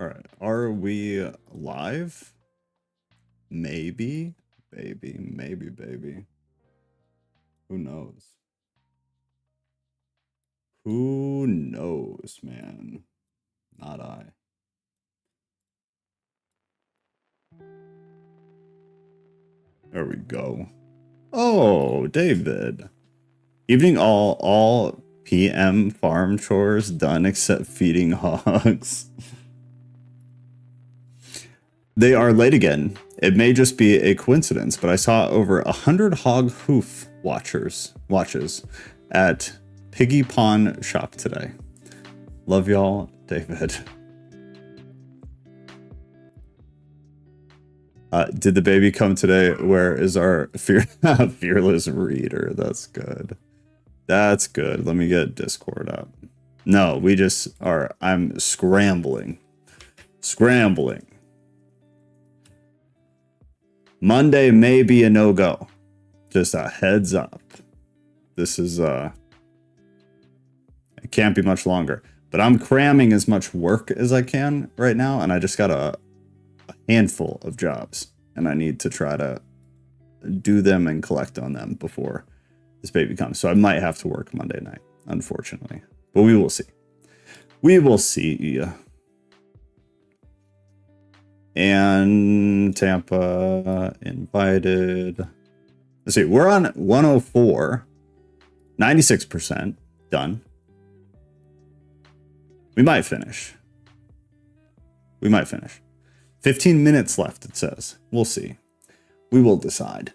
All right, are we live? Maybe, baby. Who knows? Who knows, man? Not I. There we go. Oh, David. Evening all PM farm chores done except feeding hogs. They are late again. It may just be a coincidence, but I saw over 100 hog hoof watches at Piggy Pawn Shop today. Love y'all, David. Did the baby come today? Where is our fearless reader? That's good. That's good. Let me get Discord up. No, we just are. I'm scrambling. Monday may be a no-go. Just a heads up. This is, it can't be much longer. But I'm cramming as much work as I can right now, and I just got a handful of jobs. And I need to try to do them and collect on them before this baby comes. So I might have to work Monday night, unfortunately. But we will see. We will see. And Tampa invited. Let's see, we're on 104, 96% done. We might finish. 15 minutes left, it says. We'll see. We will decide.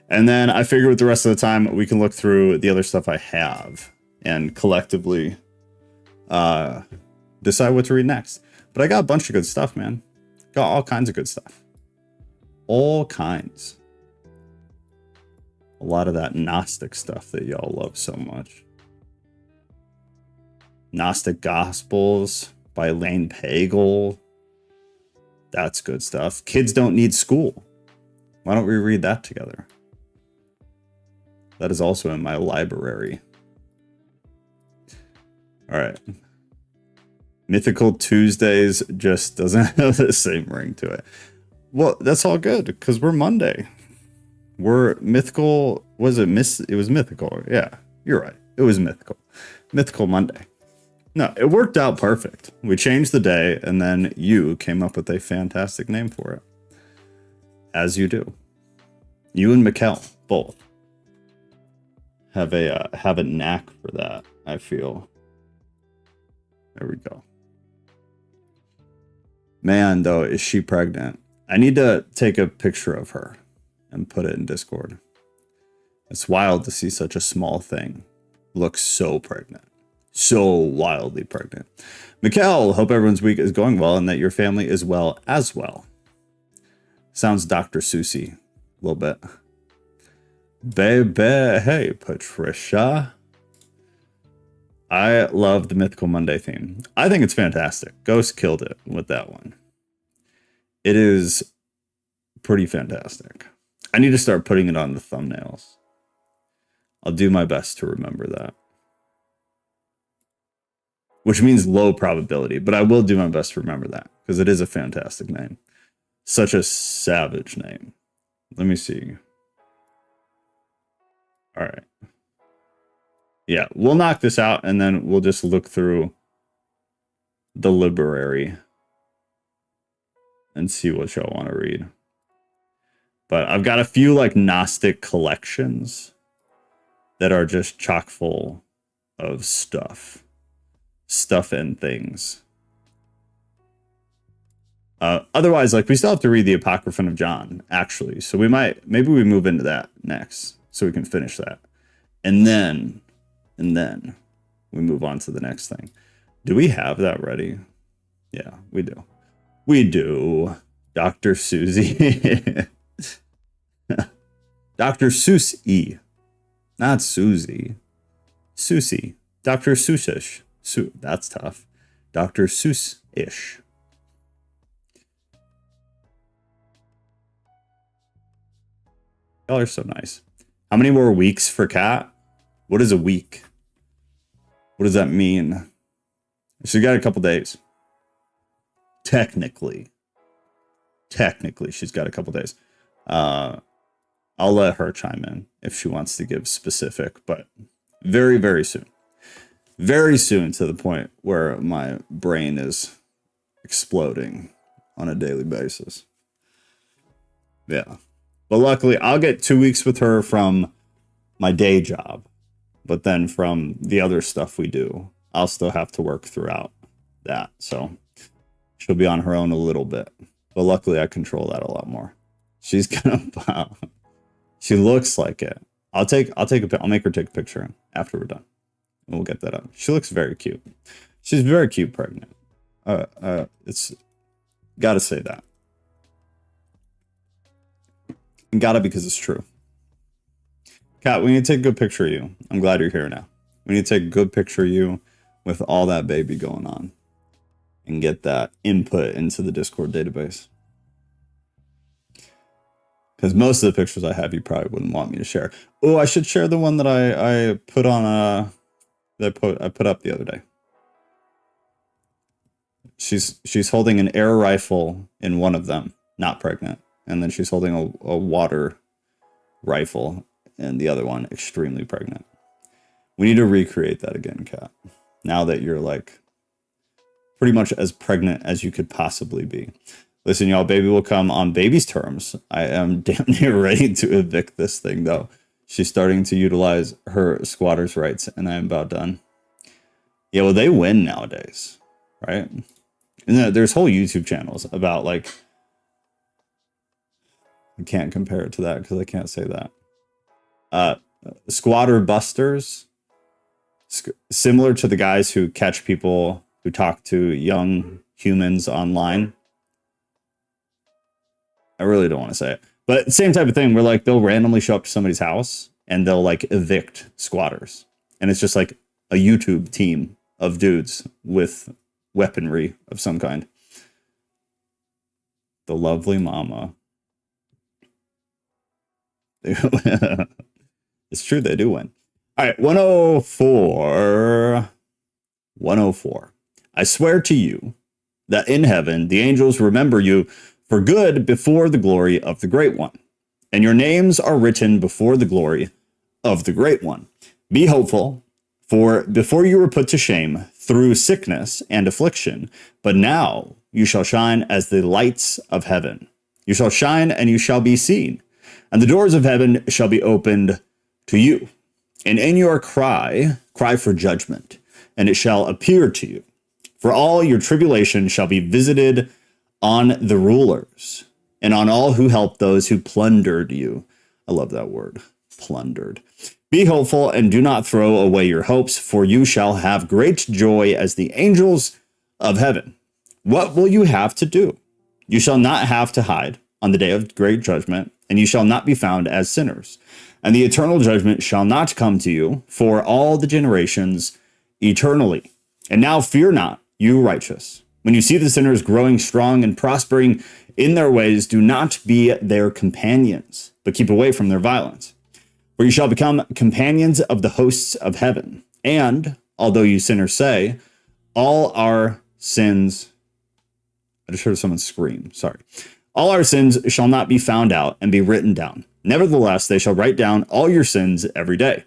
And then I figure with the rest of the time, we can look through the other stuff I have and collectively decide what to read next. But I got a bunch of good stuff, man. Got all kinds of good stuff. All kinds. A lot of that Gnostic stuff that y'all love so much. Gnostic Gospels by Elaine Pagel. That's good stuff. Kids Don't Need School. Why don't we read that together? That is also in my library. All right. Mythical Tuesdays just doesn't have the same ring to it. Well, that's all good because we're Monday. We're mythical. Was it it was mythical. Yeah, you're right. It was mythical. Mythical Monday. No, it worked out perfect. We changed the day and then you came up with a fantastic name for it. As you do. You and Mikkel both have a knack for that, I feel. There we go. Man, though, is she pregnant? I need to take a picture of her and put it in Discord. It's wild to see such a small thing look so pregnant. So wildly pregnant. Mikkel, hope everyone's week is going well and that your family is well as well. Sounds Dr. Seussy a little bit. Baby, hey, Patricia. I love the Mythical Monday theme. I think it's fantastic. Ghost killed it with that one. It is pretty fantastic. I need to start putting it on the thumbnails. I'll do my best to remember that. Which means low probability, but I will do my best to remember that because it is a fantastic name. Such a savage name. Let me see. All right. Yeah, we'll knock this out and then we'll just look through the library and see what y'all want to read. But I've got a few like Gnostic collections that are just chock full of stuff and things. Otherwise, like we still have to read the Apocrypha of John, actually. So maybe we move into that next so we can finish that. And then we move on to the next thing. Do we have that ready? Yeah, we do. We do. Dr. Susie. Dr. Seuss-y. Not Susie. Susie. Dr. Seussish. That's tough. Dr. Seuss-ish. Y'all are so nice. How many more weeks for Cat? What is a week? What does that mean? So you got a couple days. technically, she's got a couple days. I'll let her chime in if she wants to give specific, but very, very soon. Very soon, to the point where my brain is exploding on a daily basis. Yeah. But luckily, I'll get 2 weeks with her from my day job. But then from the other stuff we do, I'll still have to work throughout that. So she'll be on her own a little bit. But luckily, I control that a lot more. She's gonna... She looks like it. I'll make her take a picture after we're done. And we'll get that up. She looks very cute. She's very cute pregnant. It's gotta say that. And gotta, because it's true. Kat, we need to take a good picture of you. I'm glad you're here now. We need to take a good picture of you with all that baby going on and get that input into the Discord database. Because most of the pictures I have, you probably wouldn't want me to share. Oh, I should share the one that I put on I put up the other day. She's holding an air rifle in one of them, not pregnant, and then she's holding a water rifle in the other one, extremely pregnant. We need to recreate that again, Kat. Now that you're like pretty much as pregnant as you could possibly be. Listen, y'all, baby will come on baby's terms. I am damn near ready to evict this thing, though. She's starting to utilize her squatter's rights, and I am about done. Yeah, well, they win nowadays, right? And there's whole YouTube channels about, like... I can't compare it to that, because I can't say that. Squatter busters. Similar to the guys who catch people who talk to young humans online. I really don't want to say it, but same type of thing where like they'll randomly show up to somebody's house and they'll like evict squatters. And it's just like a YouTube team of dudes with weaponry of some kind. The lovely mama. It's true, they do win. All right, 104. 104. I swear to you that in heaven the angels remember you for good before the glory of the Great One, and your names are written before the glory of the Great One. Be hopeful, for before you were put to shame through sickness and affliction, but now you shall shine as the lights of heaven. You shall shine and you shall be seen, and the doors of heaven shall be opened to you. And in your cry for judgment, and it shall appear to you. For all your tribulation shall be visited on the rulers, and on all who help those who plundered you. I love that word, plundered. Be hopeful and do not throw away your hopes, for you shall have great joy as the angels of heaven. What will you have to do? You shall not have to hide on the day of great judgment, and you shall not be found as sinners. And the eternal judgment shall not come to you for all the generations eternally. And now fear not, you righteous. When you see the sinners growing strong and prospering in their ways, do not be their companions, but keep away from their violence. For you shall become companions of the hosts of heaven. And, although you sinners say, all our sins... I just heard someone scream, sorry. All our sins shall not be found out and be written down. Nevertheless, they shall write down all your sins every day.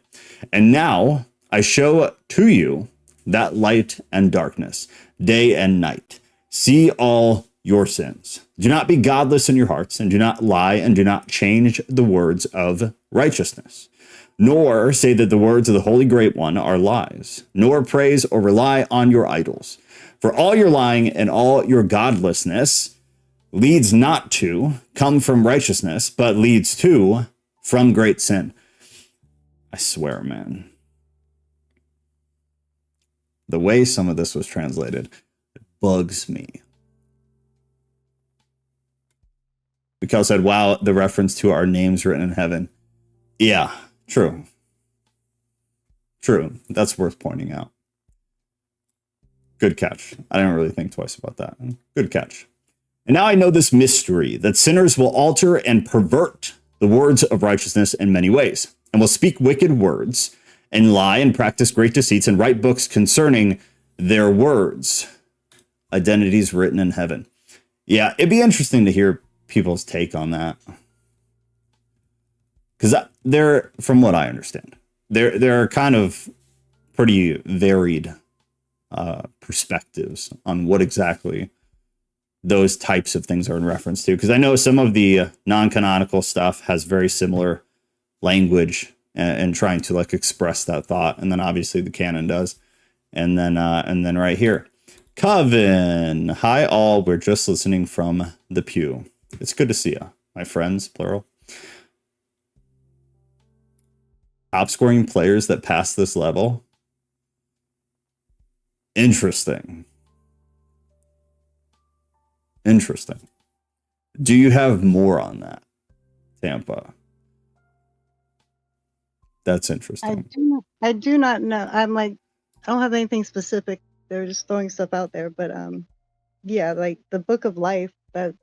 And now I show to you that light and darkness, day and night. See all your sins. Do not be godless in your hearts, and do not lie, and do not change the words of righteousness. Nor say that the words of the Holy Great One are lies, nor praise or rely on your idols. For all your lying and all your godlessness leads not to come from righteousness, but leads to from great sin. I swear, man. The way some of this was translated bugs me. Mikhail said, wow, the reference to our names written in heaven. Yeah, true. True. That's worth pointing out. Good catch. I didn't really think twice about that. Good catch. And now I know this mystery, that sinners will alter and pervert the words of righteousness in many ways, and will speak wicked words, and lie and practice great deceits, and write books concerning their words. Identities written in heaven. Yeah, it'd be interesting to hear people's take on that. Because they're, from what I understand, there are kind of pretty varied perspectives on what exactly those types of things are in reference to. Because I know some of the non-canonical stuff has very similar language and trying to like express that thought, and then obviously the canon does, and then right here, Coven, hi all, we're just listening from the pew. It's good to see you, my friends, plural. Top scoring players that pass this level. Interesting. Do you have more on that, Tampa? That's interesting. I do not know. I'm like, I don't have anything specific. They're just throwing stuff out there. But yeah, like the Book of Life, that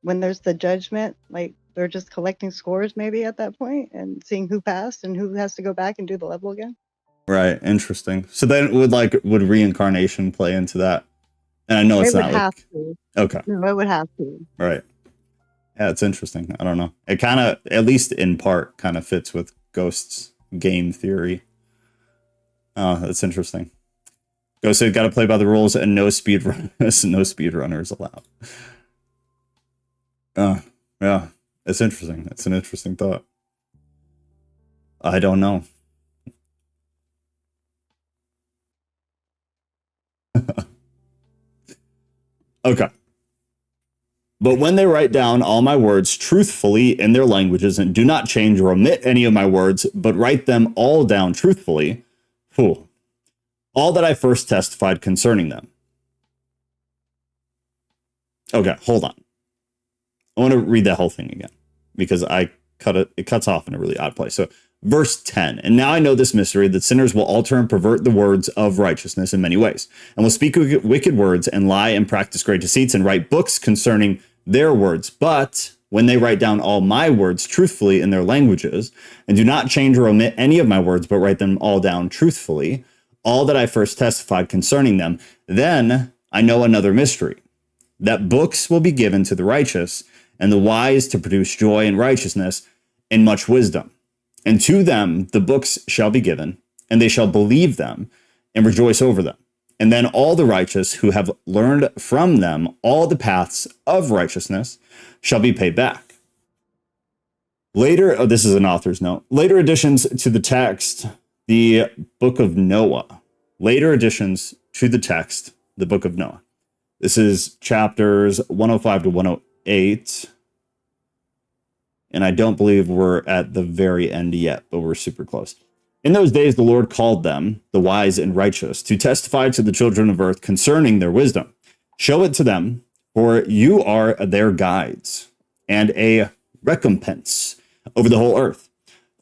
when there's the judgment, like they're just collecting scores maybe at that point and seeing who passed and who has to go back and do the level again. Right, interesting. So then would reincarnation play into that? And I know it's not like to. Okay. No, it would have to. Right. Yeah, it's interesting. I don't know. It kind of, at least in part, kind of fits with Ghost's game theory. Oh, that's interesting. Ghost said, got to play by the rules and no speedrunners allowed. Yeah, it's interesting. It's an interesting thought. I don't know. Okay. But when they write down all my words truthfully in their languages and do not change or omit any of my words, but write them all down truthfully, all that I first testified concerning them. Okay, hold on. I want to read that whole thing again because it cuts off in a really odd place. So verse 10, and now I know this mystery, that sinners will alter and pervert the words of righteousness in many ways, and will speak wicked words and lie and practice great deceits and write books concerning their words. But when they write down all my words truthfully in their languages and do not change or omit any of my words, but write them all down truthfully, all that I first testified concerning them, then I know another mystery, that books will be given to the righteous and the wise to produce joy and righteousness and much wisdom. And to them the books shall be given, and they shall believe them and rejoice over them. And then all the righteous who have learned from them all the paths of righteousness shall be paid back. Later, this is an author's note, later additions to the text, the Book of Noah. Later additions to the text, the Book of Noah. This is chapters 105 to 108. And I don't believe we're at the very end yet, but we're super close. In those days, the Lord called them, the wise and righteous, to testify to the children of earth concerning their wisdom. Show it to them, for you are their guides and a recompense over the whole earth.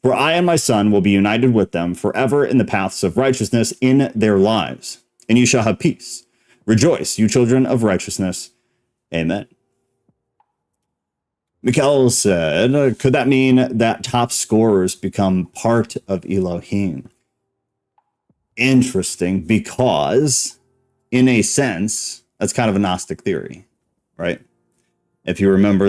For I and my son will be united with them forever in the paths of righteousness in their lives, and you shall have peace. Rejoice, you children of righteousness. Amen. Mikhail said, could that mean that top scorers become part of Elohim? Interesting, because in a sense, that's kind of a Gnostic theory, right? If you remember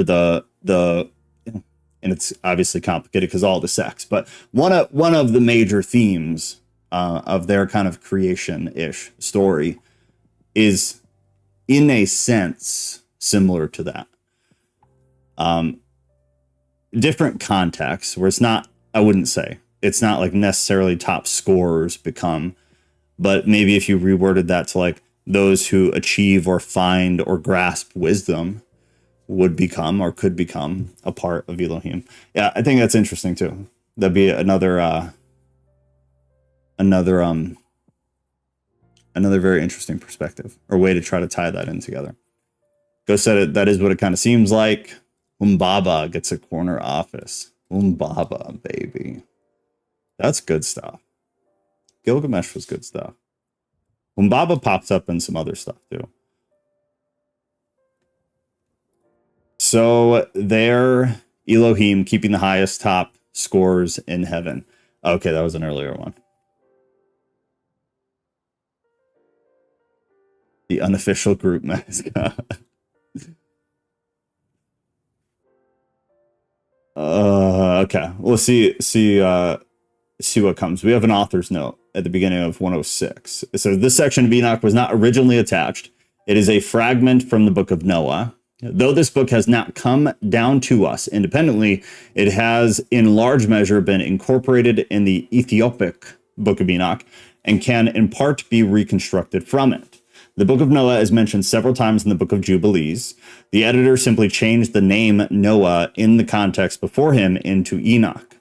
and it's obviously complicated because all the sects, but one of the major themes of their kind of creation-ish story is, in a sense, similar to that. Different contexts where it's not, I wouldn't say, it's not like necessarily top scorers become, but maybe if you reworded that to like those who achieve or find or grasp wisdom would become or could become a part of Elohim. Yeah, I think that's interesting too. That'd be another very interesting perspective or way to try to tie that in together. Go said it, that is what it kind of seems like. Umbaba gets a corner office. Umbaba, baby. That's good stuff. Gilgamesh was good stuff. Umbaba pops up in some other stuff too. So they're Elohim keeping the highest top scores in heaven. Okay, that was an earlier one. The unofficial group mascot. Okay. We'll see what comes. We have an author's note at the beginning of 106. So this section of Enoch was not originally attached. It is a fragment from the book of Noah. Though this book has not come down to us independently, it has in large measure been incorporated in the Ethiopic book of Enoch and can in part be reconstructed from it. The book of Noah is mentioned several times in the book of Jubilees. The editor simply changed the name Noah in the context before him into Enoch.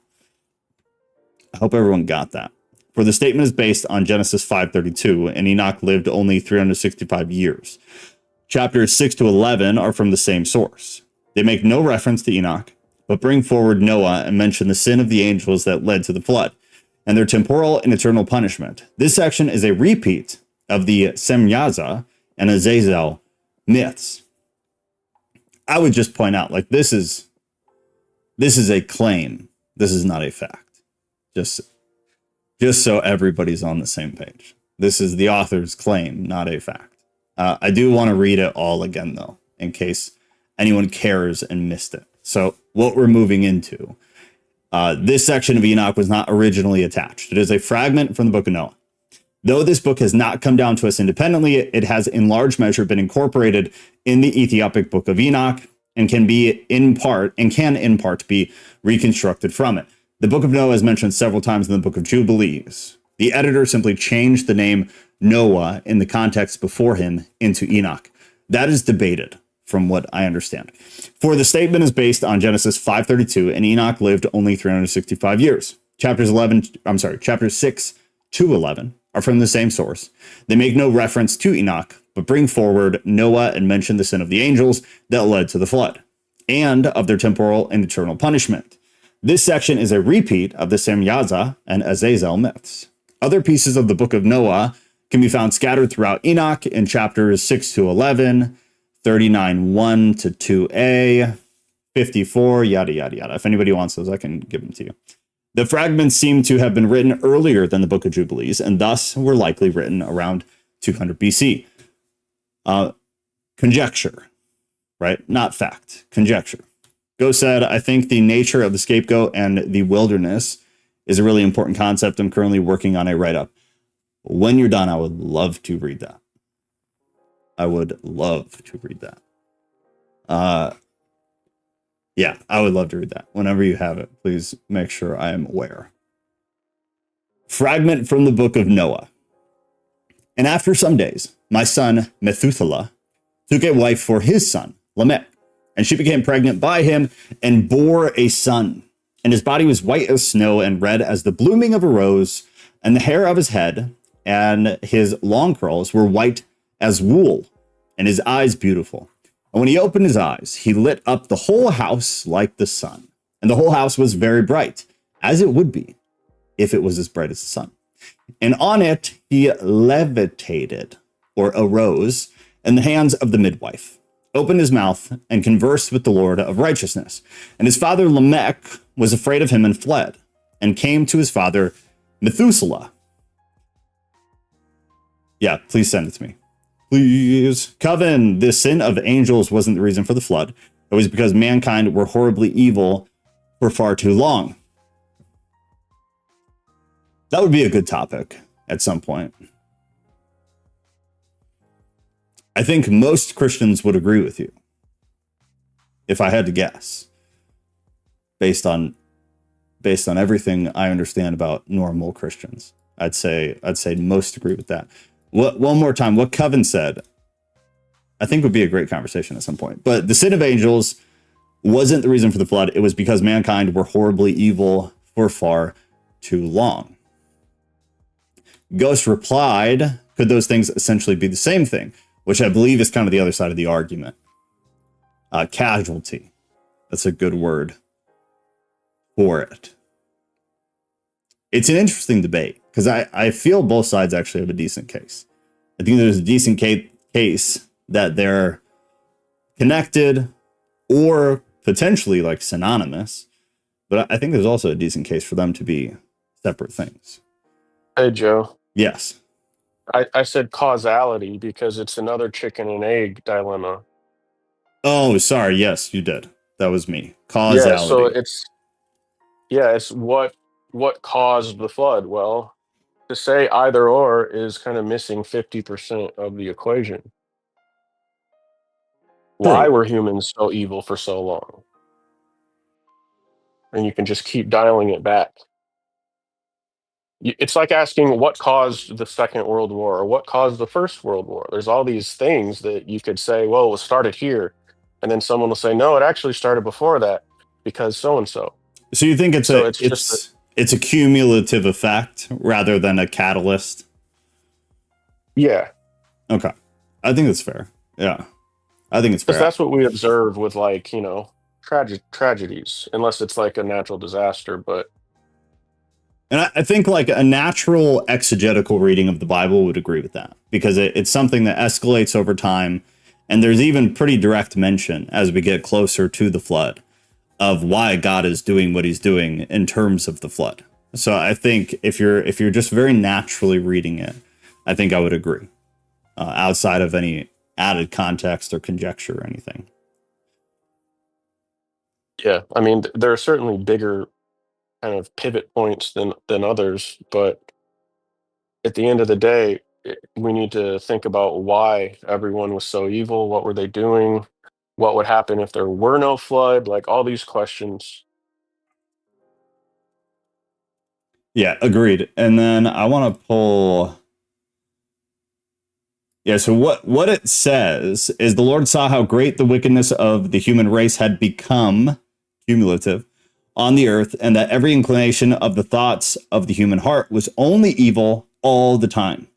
I hope everyone got that. For the statement is based on Genesis 5:32, and Enoch lived only 365 years. Chapters 6 to 11 are from the same source. They make no reference to Enoch, but bring forward Noah and mention the sin of the angels that led to the flood, and their temporal and eternal punishment. This section is a repeat of the Semyaza and Azazel myths. I would just point out, like, this is a claim. This is not a fact. Just so everybody's on the same page. This is the author's claim, not a fact. I do want to read it all again, though, in case anyone cares and missed it. So what we're moving into, this section of Enoch was not originally attached. It is a fragment from the book of Noah. Though this book has not come down to us independently, it has in large measure been incorporated in the Ethiopic book of Enoch and can in part be reconstructed from it. The book of Noah is mentioned several times in the book of Jubilees. The editor simply changed the name Noah in the context before him into Enoch. That is debated, from what I understand. For the statement is based on Genesis 5:32, and Enoch lived only 365 years. Chapters 6 to 11 are from the same source. They make no reference to Enoch, but bring forward Noah and mention the sin of the angels that led to the flood, and of their temporal and eternal punishment. This section is a repeat of the Semyaza and Azazel myths. Other pieces of the book of Noah can be found scattered throughout Enoch in chapters 6 to 11, 39:1 to 2a, 54, yada, yada, yada. If anybody wants those, I can give them to you. The fragments seem to have been written earlier than the book of Jubilees, and thus were likely written around 200 BC. Conjecture, right? Not fact, conjecture. Go said, I think the nature of the scapegoat and the wilderness is a really important concept. I'm currently working on a write-up. When you're done, I would love to read that. Yeah, I would love to read that. Whenever you have it, please make sure I am aware. Fragment from the book of Noah. And after some days, my son Methuselah took a wife for his son, Lamech, and she became pregnant by him and bore a son. And his body was white as snow and red as the blooming of a rose, and the hair of his head and his long curls were white as wool, and his eyes beautiful. And when he opened his eyes, he lit up the whole house like the sun. And the whole house was very bright, as it would be if it was as bright as the sun. And on it he levitated, or arose, in the hands of the midwife, opened his mouth, and conversed with the Lord of righteousness. And his father Lamech was afraid of him and fled, and came to his father Methuselah. Yeah, please send it to me. Please. Coven, the sin of angels wasn't the reason for the flood. It was because mankind were horribly evil for far too long. That would be a good topic at some point. I think most Christians would agree with you, if I had to guess, based on everything I understand about normal Christians. I'd say most agree with that. One more time, what Coven said, I think would be a great conversation at some point. But the sin of angels wasn't the reason for the flood. It was because mankind were horribly evil for far too long. Ghost replied, could those things essentially be the same thing? Which I believe is kind of the other side of the argument. Casualty. That's a good word for it. It's an interesting debate because I feel both sides actually have a decent case. I think there's a decent case that they're connected or potentially like synonymous, but I think there's also a decent case for them to be separate things. Hey, Joe. Yes. I said causality because it's another chicken and egg dilemma. Oh, sorry. Yes, you did. That was me. Yeah, so Causality. it's what caused the flood. Well, to say either or is kind of missing 50% of the equation. Why True. were humans so evil for so long? And you can just keep dialing it back. It's like asking what caused the Second World War or what caused the First World War. There's all these things that you could say, well, it started here. And then someone will say, no, it actually started before that because so and so. So you think it's So it's just it's a cumulative effect rather than a catalyst? yeah, Okay. I think that's fair. Yeah. I think it's because fair. that's what we observe with, like, tragedies, unless it's like a natural disaster. But And I think like a natural exegetical reading of the Bible would agree with that because it's something that escalates over time. And there's even pretty direct mention as we get closer to the flood of why God is doing what he's doing in terms of the flood. So I think if you're just very naturally reading it, I think I would agree outside of any added context or conjecture or anything. yeah, I mean, there are certainly bigger kind of pivot points than others, but at the end of the day, we need to think about why everyone was so evil. What were they doing? What would happen if there were no flood? Like all these questions. Yeah, agreed. And then I want to pull. Yeah, so what it says is the Lord saw how great the wickedness of the human race had become, cumulative, on the earth, and that every inclination of the thoughts of the human heart was only evil all the time.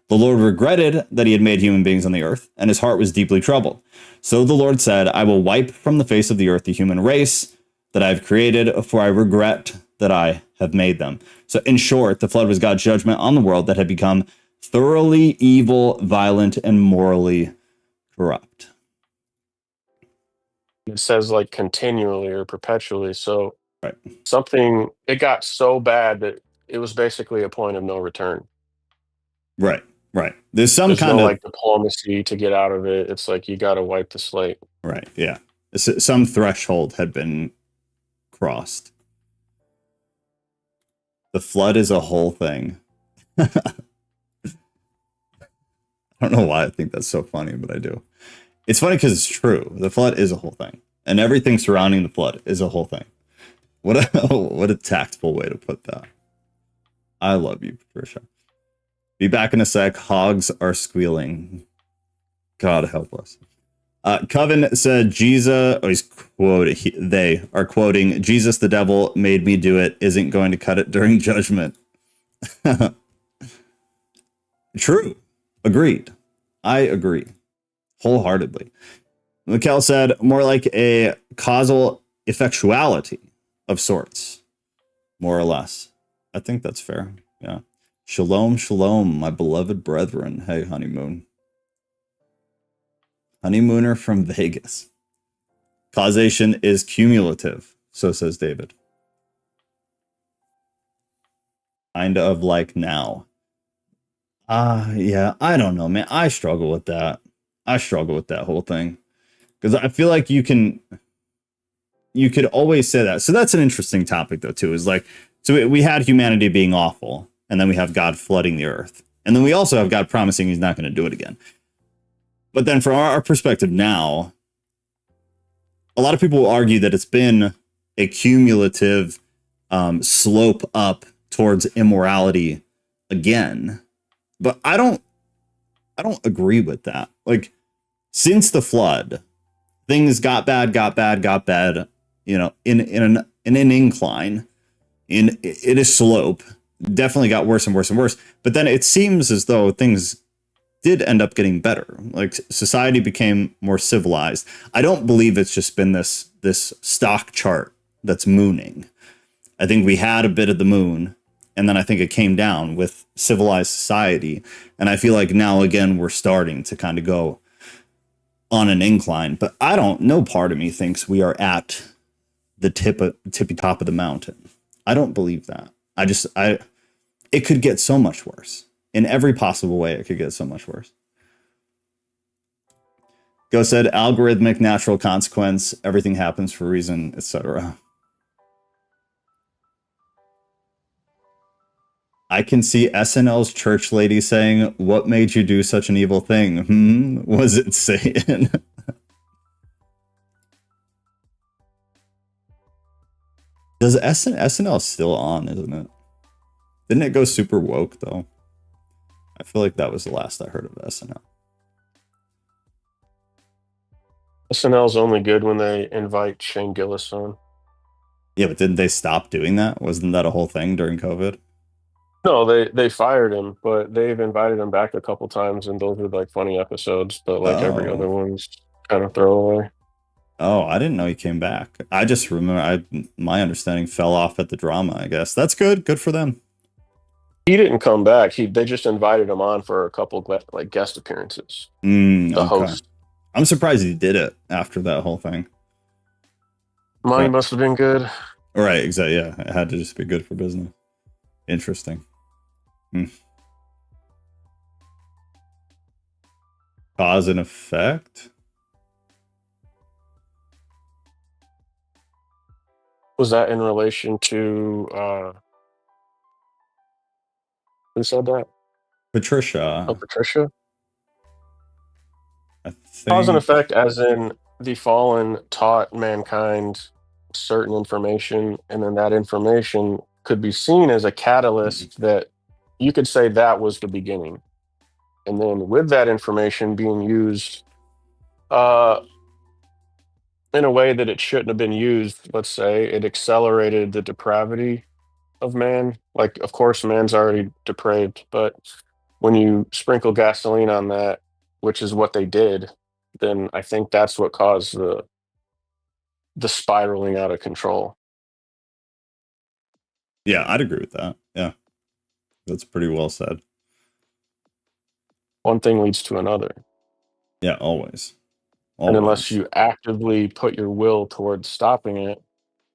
The Lord regretted that he had made human beings on the earth, and his heart was deeply troubled. So the Lord said, I will wipe from the face of the earth the human race that I have created, for I regret that I have made them. So in short, the flood was God's judgment on the world that had become thoroughly evil, violent, and morally corrupt. It says like continually or perpetually. So Right. it got so bad that it was basically a point of no return. Right. Right. There's some There's no kind of like diplomacy to get out of it. It's like you got to wipe the slate. right. Yeah. Some threshold had been crossed. The flood is a whole thing. I don't know why I think that's so funny, but I do. It's funny because it's true. The flood is a whole thing, and everything surrounding the flood is a whole thing. What a tactful way to put that. I love you, Patricia. Be back in a sec. Hogs are squealing. God help us. Coven said Jesus. Oh, they are quoting Jesus. The devil made me do it. Isn't going to cut it during judgment. True. Agreed. I agree wholeheartedly. Mikkel said more like a causal effectuality of sorts, more or less. I think that's fair. Yeah. Shalom, shalom, my beloved brethren. Hey, honeymoon. Honeymooner from Vegas. Causation is cumulative, so says David. Kind of like now. Yeah, I don't know, man. I struggle with that. I struggle with that whole thing. Because I feel like you could always say that. So that's an interesting topic, though, too. Is like, so we had humanity being awful, and then we have God flooding the earth. And then we also have God promising he's not going to do it again. But then from our perspective now, a lot of people will argue that it's been a cumulative slope up towards immorality again. But I don't agree with that. Like, since the flood, things got bad, in an incline, in a slope, definitely got worse and worse and worse. But then it seems as though things did end up getting better. Like, society became more civilized. I don't believe it's just been this stock chart that's mooning. I think we had a bit of the moon, and then I think it came down with civilized society. And I feel like now, again, we're starting to kind of go on an incline. But no part of me thinks we are at the tippy top of the mountain. I don't believe that. It could get so much worse. In every possible way, it could get so much worse. Go said algorithmic natural consequence. Everything happens for a reason, etc. I can see SNL's church lady saying, "What made you do such an evil thing? Was it Satan?" Does SNL still on, isn't it? Didn't it go super woke, though? I feel like that was the last I heard of SNL. SNL's only good when they invite Shane Gillis on. Yeah, but didn't they stop doing that? Wasn't that a whole thing during COVID? No, they fired him, but they've invited him back a couple times, and those are like funny episodes. But like every other one's kind of throwaway. Oh, I didn't know he came back. I just remember my understanding fell off at the drama, I guess. That's good. Good for them. He didn't come back. They just invited him on for a couple like guest appearances. The host. I'm surprised he did it after that whole thing. Money must have been good. Right, exactly. Yeah, it had to just be good for business. Interesting. Cause and effect? Was that in relation to who said that? Patricia. Oh, Patricia? I think... Cause and effect, as in the fallen taught mankind certain information, and then that information could be seen as a catalyst that you could say that was the beginning. And then with that information being used in a way that it shouldn't have been used, let's say, it accelerated the depravity of man. Like, of course, man's already depraved, but when you sprinkle gasoline on that, which is what they did, then I think that's what caused the spiraling out of control. Yeah, I'd agree with that. Yeah, that's pretty well said. One thing leads to another. Yeah, always. And unless you actively put your will towards stopping it,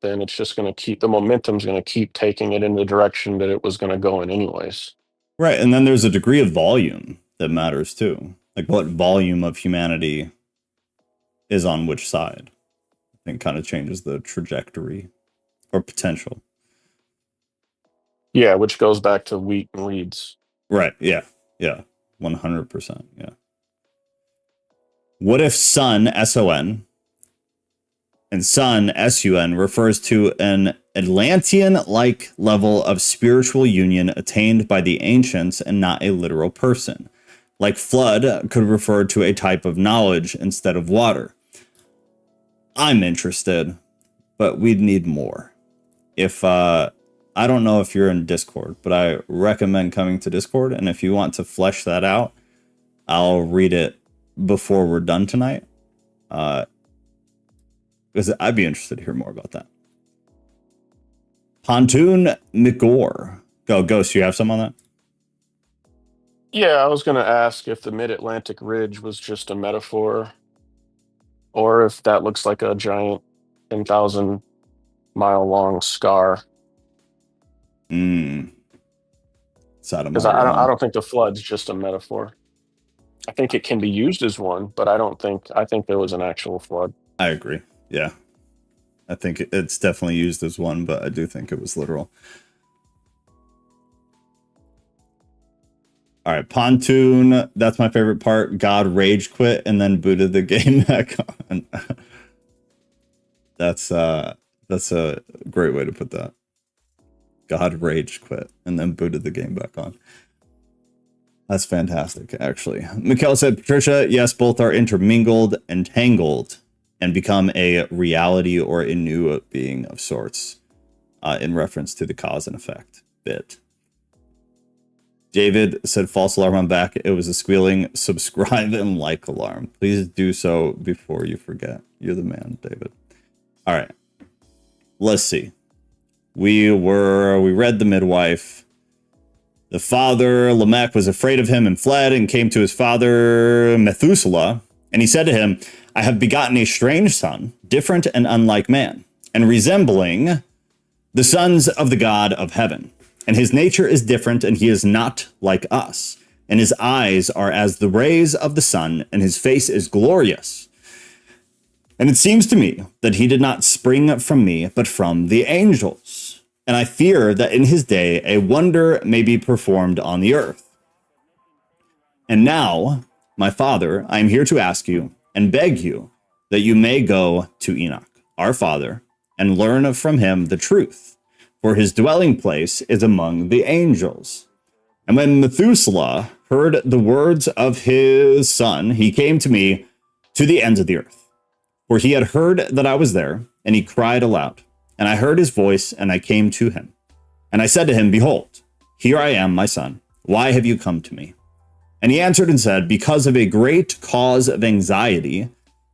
then it's just going to keep, the momentum's going to keep taking it in the direction that it was going to go in anyways. Right, and then there's a degree of volume that matters too. Like what volume of humanity is on which side. I think kind of changes the trajectory or potential. Yeah, which goes back to wheat and weeds. Right, yeah, 100%, yeah. What if sun, S-O-N, and sun, S-U-N, refers to an Atlantean-like level of spiritual union attained by the ancients and not a literal person? Like flood could refer to a type of knowledge instead of water. I'm interested, but we'd need more. If, I don't know if you're in Discord, but I recommend coming to Discord, and if you want to flesh that out, I'll read it before we're done tonight. Because I'd be interested to hear more about that. Pontoon McGore. Go, Ghost, you have some on that? Yeah, I was going to ask if the Mid-Atlantic Ridge was just a metaphor, or if that looks like a giant 10,000 mile long scar. Because I don't think the flood's just a metaphor. I think it can be used as one, but I think there was an actual flood. I agree. Yeah. I think it's definitely used as one, but I do think it was literal. All right, Pontoon, that's my favorite part. God rage quit and then booted the game back on. That's a great way to put that. God rage quit and then booted the game back on. That's fantastic, actually. Mikhail said, Patricia, yes, both are intermingled, entangled, and become a reality or a new being of sorts, in reference to the cause and effect bit. David said, false alarm, I'm back. It was a squealing subscribe and like alarm. Please do so before you forget. You're the man, David. All right. Let's see. We read the midwife. The father, Lamech, was afraid of him and fled and came to his father, Methuselah. And he said to him, I have begotten a strange son, different and unlike man, and resembling the sons of the God of heaven. And his nature is different, and he is not like us. and his eyes are as the rays of the sun, and his face is glorious. And it seems to me that he did not spring from me, but from the angels. And I fear that in his day a wonder may be performed on the earth. And now, my father, I am here to ask you and beg you that you may go to Enoch, our father, and learn from him the truth, for his dwelling place is among the angels. And when Methuselah heard the words of his son, he came to me to the ends of the earth. For he had heard that I was there, and he cried aloud. And I heard his voice, and I came to him. And I said to him, Behold, here I am, my son. Why have you come to me? And he answered and said, Because of a great cause of anxiety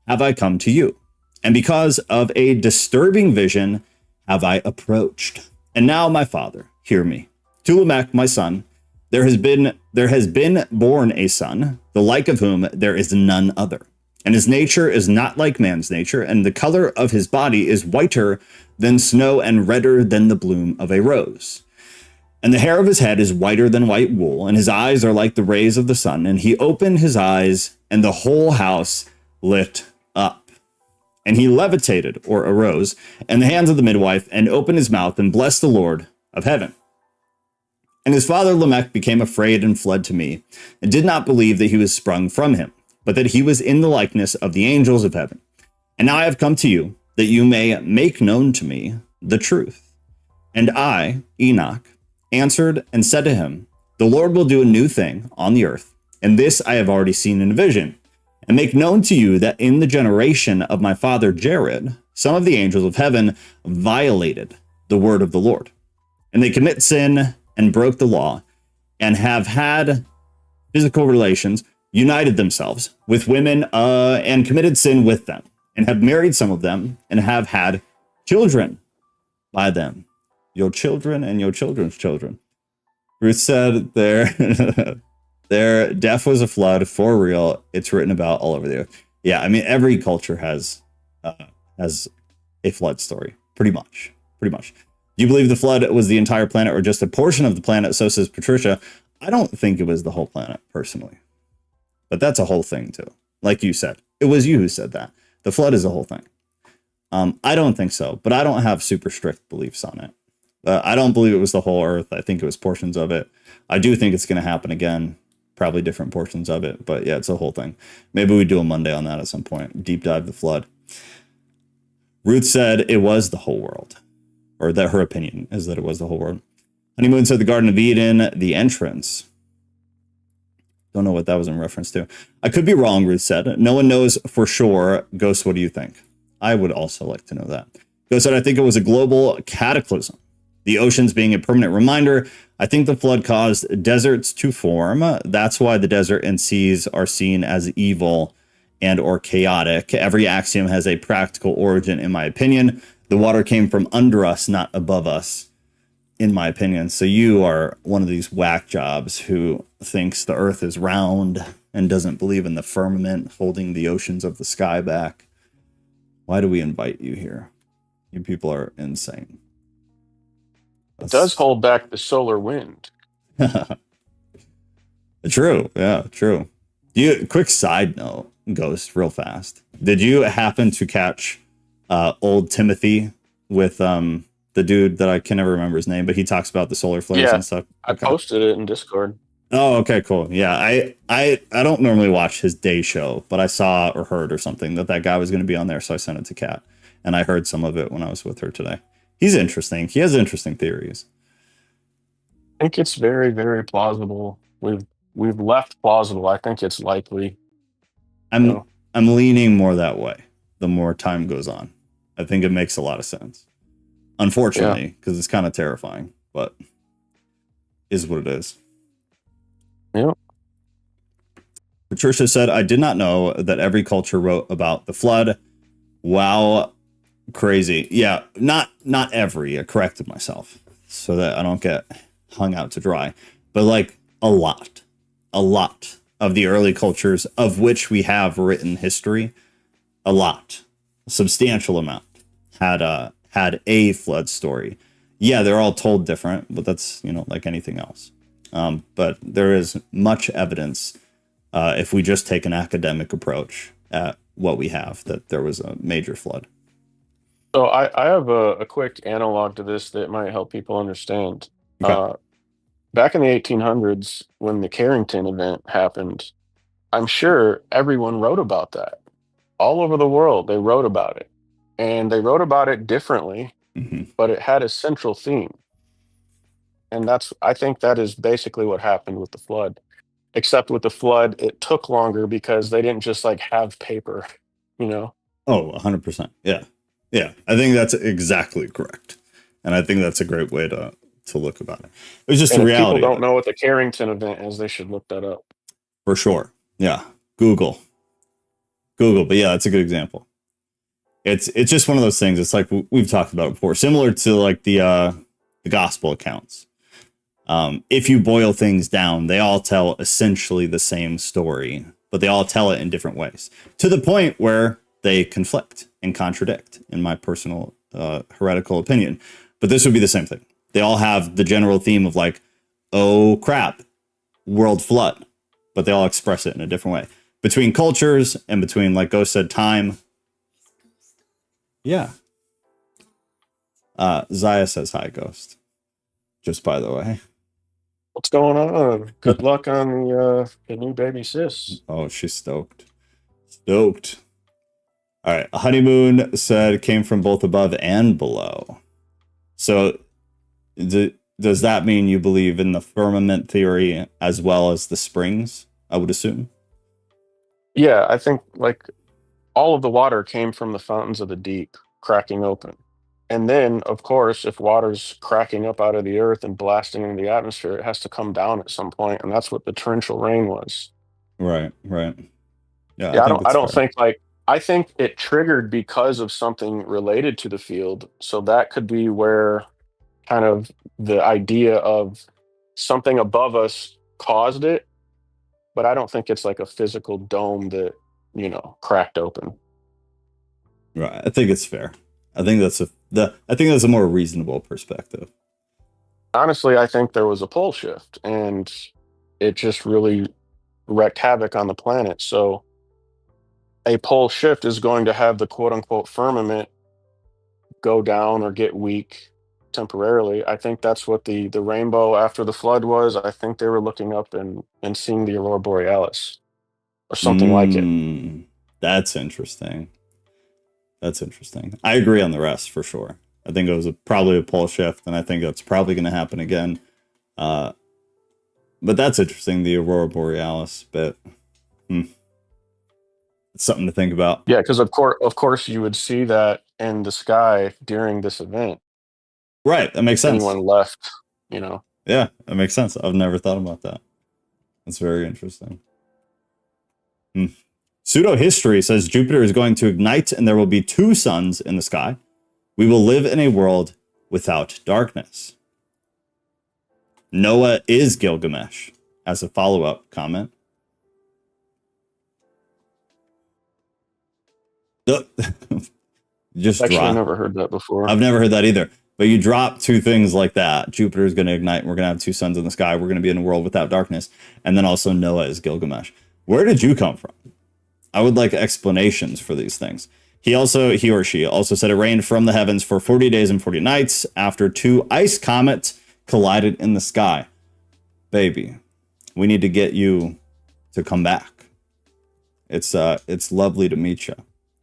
have I come to you, and because of a disturbing vision have I approached. And now, my father, hear me. To Lamech, my son, there has been born a son, the like of whom there is none other. And his nature is not like man's nature, and the color of his body is whiter than snow and redder than the bloom of a rose. And the hair of his head is whiter than white wool, and his eyes are like the rays of the sun. And he opened his eyes, and the whole house lit up. And he levitated, or arose, in the hands of the midwife, and opened his mouth, and blessed the Lord of heaven. And his father Lamech became afraid and fled to me, and did not believe that he was sprung from him, but that he was in the likeness of the angels of heaven. And now I have come to you, that you may make known to me the truth. And I, Enoch, answered and said to him, The Lord will do a new thing on the earth, and this I have already seen in a vision, and make known to you that in the generation of my father Jared, some of the angels of heaven violated the word of the Lord, and they commit sin and broke the law, and have had physical relations, united themselves with women, and committed sin with them, and have married some of them, and have had children by them. Your children and your children's children. Ruth said their death was a flood for real. It's written about all over the earth. Yeah, I mean, every culture has a flood story, pretty much. Do you believe the flood was the entire planet or just a portion of the planet? So says Patricia. I don't think it was the whole planet, personally. But that's a whole thing, too. Like you said. It was you who said that. The flood is a whole thing. I don't think so, but I don't have super strict beliefs on it. I don't believe it was the whole earth. I think it was portions of it. I do think it's going to happen again. Probably different portions of it. But yeah, it's a whole thing. Maybe we do a Monday on that at some point. Deep dive the flood. Ruth said it was the whole world. Or that her opinion is that it was the whole world. Honeymoon said the Garden of Eden, the entrance. Don't know what that was in reference to. I could be wrong, Ruth said. No one knows for sure. Ghost, what do you think? I would also like to know that. Ghost said, I think it was a global cataclysm. The oceans being a permanent reminder. I think the flood caused deserts to form. That's why the desert and seas are seen as evil and or chaotic. Every axiom has a practical origin, in my opinion. The water came from under us, not above us, in my opinion. So you are one of these whack jobs who thinks the earth is round and doesn't believe in the firmament holding the oceans of the sky back. Why do we invite you here? You people are insane. It does hold back the solar wind. True. Yeah, true. Quick side note, Ghost, real fast. Did you happen to catch old Timothy with the dude that I can never remember his name, but he talks about the solar flares and stuff? Okay. I posted it in Discord. Oh, okay, cool. Yeah, I don't normally watch his day show, but I saw or heard or something that guy was going to be on there, so I sent it to Kat, and I heard some of it when I was with her today. He's interesting. He has interesting theories. I think it's very, very plausible. We've left plausible. I think it's likely. I'm leaning more that way the more time goes on. I think it makes a lot of sense. Unfortunately, because it's kind of terrifying, but is what it is. Yeah. Patricia said, I did not know that every culture wrote about the flood. Wow. Crazy. Yeah. Not every. I corrected myself so that I don't get hung out to dry, but like a lot of the early cultures of which we have written history, a substantial amount had a flood story. Yeah, they're all told different, but that's, like anything else. But there is much evidence, if we just take an academic approach at what we have, that there was a major flood. So I have a quick analog to this that might help people understand. Okay. Back in the 1800s, when the Carrington event happened, I'm sure everyone wrote about that. All over the world, they wrote about it. And they wrote about it differently, but it had a central theme. And I think that is basically what happened with the flood. Except with the flood, it took longer because they didn't just like have paper, you know? Oh, 100%. Yeah. Yeah. I think that's exactly correct. And I think that's a great way to look about it. It was just And a if people reality. don't know what the Carrington event is, they should look that up. For sure. Yeah. Google. But yeah, that's a good example. It's just one of those things. It's like we've talked about it before, similar to like the gospel accounts. If you boil things down, they all tell essentially the same story, but they all tell it in different ways, to the point where they conflict and contradict, in my personal heretical opinion. But this would be the same thing. They all have the general theme of like, oh crap, world flood, but they all express it in a different way. Between cultures and between, like Ghost said, time. Yeah. Zaya says hi, Ghost. Just by the way. What's going on? Good luck on the new baby sis. Oh, she's stoked. All right. Honeymoon said it came from both above and below. So does that mean you believe in the firmament theory as well as the springs, I would assume? Yeah, I think like all of the water came from the fountains of the deep cracking open. And then, of course, if water's cracking up out of the earth and blasting into the atmosphere, it has to come down at some point, and that's what the torrential rain was. Right. Yeah, I think it triggered because of something related to the field. So that could be where kind of the idea of something above us caused it, but I don't think it's like a physical dome that, cracked open. Right. I think it's fair. I think that's a more reasonable perspective. Honestly, I think there was a pole shift and it just really wreaked havoc on the planet. So a pole shift is going to have the quote unquote firmament go down or get weak temporarily. I think that's what the rainbow after the flood was. I think they were looking up and seeing the aurora borealis or something like it. That's interesting. I agree on the rest for sure. I think it was probably a pole shift, and I think that's probably going to happen again. But that's interesting, the aurora borealis. But it's something to think about. Yeah, because of course you would see that in the sky during this event. Right, that makes sense. Anyone left, Yeah, that makes sense. I've never thought about that. That's very interesting. Pseudo history says Jupiter is going to ignite and there will be 2 suns in the sky. We will live in a world without darkness. Noah is Gilgamesh, as a follow-up comment. Actually, I've never heard that before. I've never heard that either. But you drop 2 things like that. Jupiter is going to ignite and we're going to have 2 suns in the sky. We're going to be in a world without darkness. And then also Noah is Gilgamesh. Where did you come from? I would like explanations for these things. He or she also said it rained from the heavens for 40 days and 40 nights after 2 ice comets collided in the sky. Baby, we need to get you to come back. It's lovely to meet you.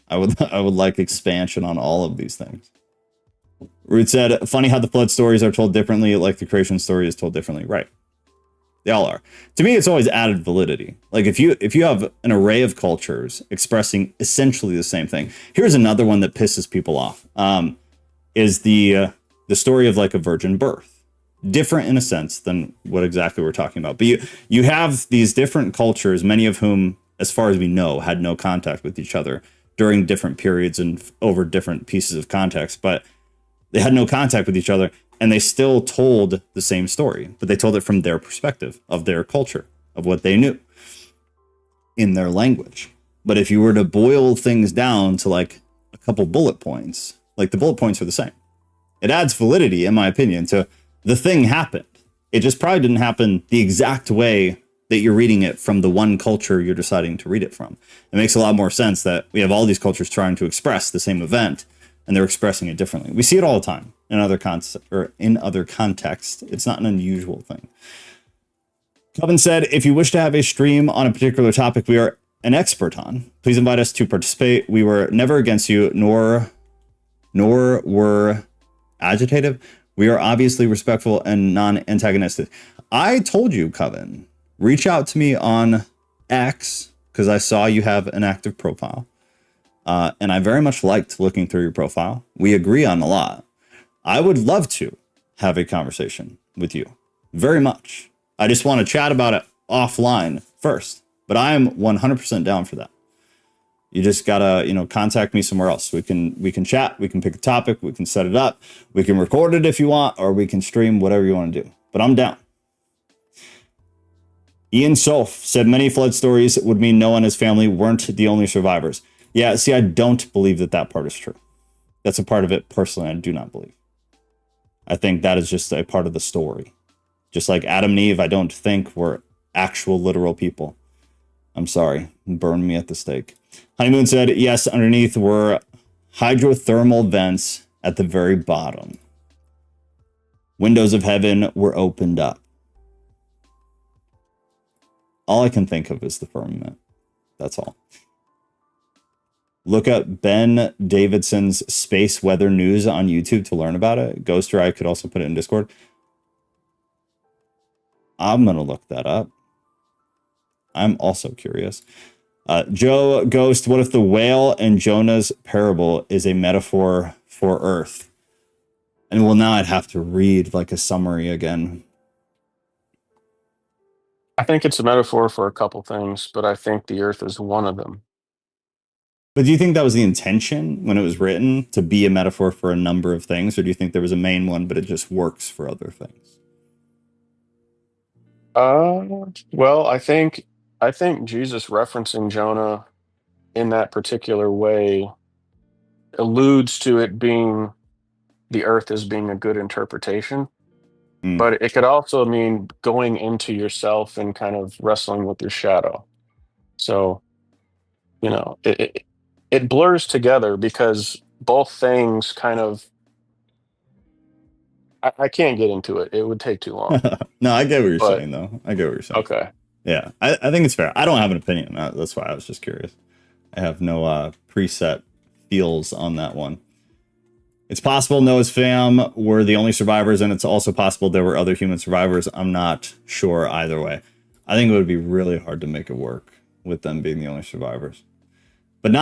I would like expansion on all of these things. Root said, funny how the flood stories are told differently, like the creation story is told differently. Right. They all are. To me, it's always added validity. Like if you have an array of cultures expressing essentially the same thing. Here's another one that pisses people off. Is the story of like a virgin birth. Different in a sense than what exactly we're talking about. But you have these different cultures, many of whom, as far as we know, had no contact with each other during different periods and over different pieces of context. But they had no contact with each other. And they still told the same story, but they told it from their perspective, of their culture, of what they knew in their language. But if you were to boil things down to like a couple bullet points, like the bullet points are the same. It adds validity, in my opinion, to the thing happened. It just probably didn't happen the exact way that you're reading it from the one culture you're deciding to read it from. It makes a lot more sense that we have all these cultures trying to express the same event, and they're expressing it differently. We see it all the time in other contexts. It's not an unusual thing. Kevin said, if you wish to have a stream on a particular topic we are an expert on, please invite us to participate. We were never against you, nor were agitative. We are obviously respectful and non-antagonistic. I told you, Coven, reach out to me on X, because I saw you have an active profile. And I very much liked looking through your profile. We agree on a lot. I would love to have a conversation with you. Very much. I just want to chat about it offline first. But I am 100% down for that. You just gotta, contact me somewhere else. We can chat, we can pick a topic, we can set it up, we can record it if you want, or we can stream, whatever you want to do. But I'm down. Ian Solf said many flood stories would mean Noah and his family weren't the only survivors. Yeah, see, I don't believe that part is true. That's a part of it personally I do not believe. I think that is just a part of the story. Just like Adam and Eve, I don't think were actual literal people. I'm sorry, burn me at the stake. Honeymoon said, yes, underneath were hydrothermal vents at the very bottom. Windows of heaven were opened up. All I can think of is the firmament. That's all. Look up Ben Davidson's Space Weather News on YouTube to learn about it. Ghoster, I could also put it in Discord. I'm going to look that up. I'm also curious. Joe Ghost, what if the whale in Jonah's parable is a metaphor for Earth? And well, now I'd have to read like a summary again. I think it's a metaphor for a couple things, but I think the Earth is one of them. But do you think that was the intention when it was written, to be a metaphor for a number of things? Or do you think there was a main one, but it just works for other things? Well, I think Jesus referencing Jonah in that particular way alludes to it being the earth as being a good interpretation. But it could also mean going into yourself and kind of wrestling with your shadow. So, it blurs together because both things kind of, I can't get into it. It would take too long. No, I get what you're saying, though. I get what you're saying. Okay. Yeah, I think it's fair. I don't have an opinion. That's why I was just curious. I have no preset feels on that one. It's possible Noah's fam were the only survivors, and it's also possible there were other human survivors. I'm not sure either way. I think it would be really hard to make it work with them being the only survivors. But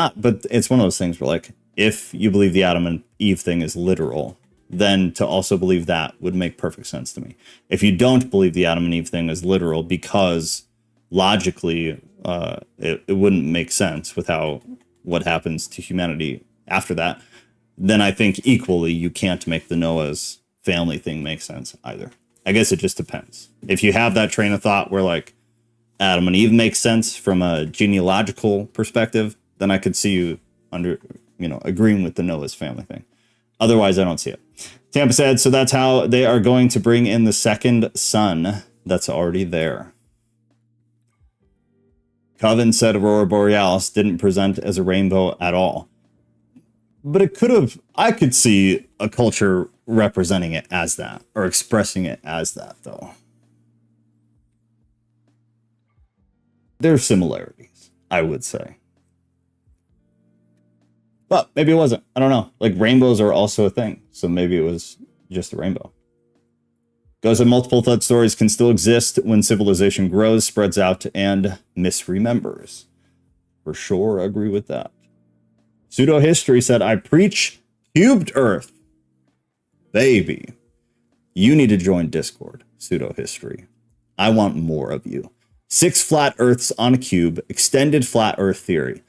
it's one of those things where, like, if you believe the Adam and Eve thing is literal, then to also believe that would make perfect sense to me. If you don't believe the Adam and Eve thing is literal because logically it wouldn't make sense with what happens to humanity after that, then I think equally you can't make the Noah's family thing make sense either. I guess it just depends. If you have that train of thought where like Adam and Eve makes sense from a genealogical perspective, then I could see you agreeing with the Noah's family thing. Otherwise, I don't see it. Tampa said, so that's how they are going to bring in the second son that's already there. Coven said Aurora Borealis didn't present as a rainbow at all. But it could have, I could see a culture representing it as that, or expressing it as that, though. There are similarities, I would say. But maybe it wasn't. I don't know. Like, rainbows are also a thing, so maybe it was just a rainbow. Goes that multiple flood stories can still exist when civilization grows, spreads out, and misremembers. For sure, I agree with that. Pseudo History said, I preach cubed Earth. Baby. You need to join Discord, Pseudo History. I want more of you. 6 flat Earths on a cube, extended flat Earth theory.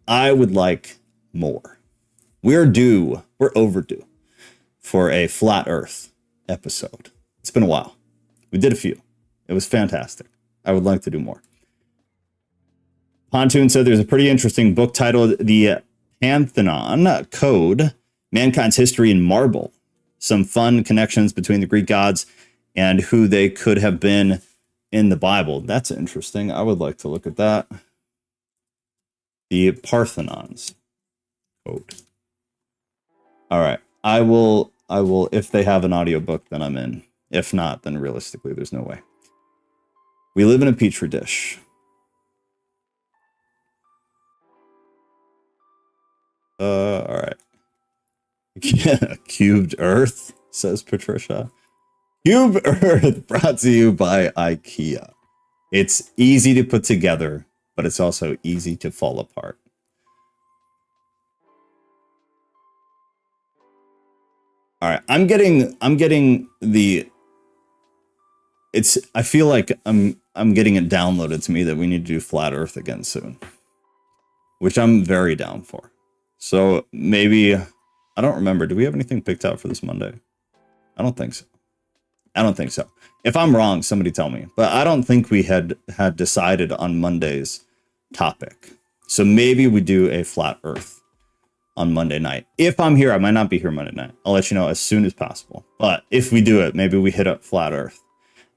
I would like more. We're overdue for a flat Earth episode. It's been a while. We did a few. It was fantastic. I would like to do more. Pontoon said there's a pretty interesting book titled The Pantheon Code, Mankind's History in Marble. Some fun connections between the Greek gods and who they could have been in the Bible. That's interesting. I would like to look at that. The Parthenons quote. All right. I will, if they have an audiobook, then I'm in. If not, then realistically, there's no way. We live in a petri dish. All right. Yeah, cubed Earth, says Patricia. Cube Earth brought to you by IKEA. It's easy to put together, but it's also easy to fall apart. All right, I'm getting the. I feel like I'm getting it downloaded to me that we need to do Flat Earth again soon, which I'm very down for. So maybe, I don't remember. Do we have anything picked out for this Monday? I don't think so. If I'm wrong, somebody tell me. But I don't think we had decided on Monday's topic. So maybe we do a Flat Earth on Monday night. If I'm here, I might not be here Monday night. I'll let you know as soon as possible. But if we do it, maybe we hit up Flat Earth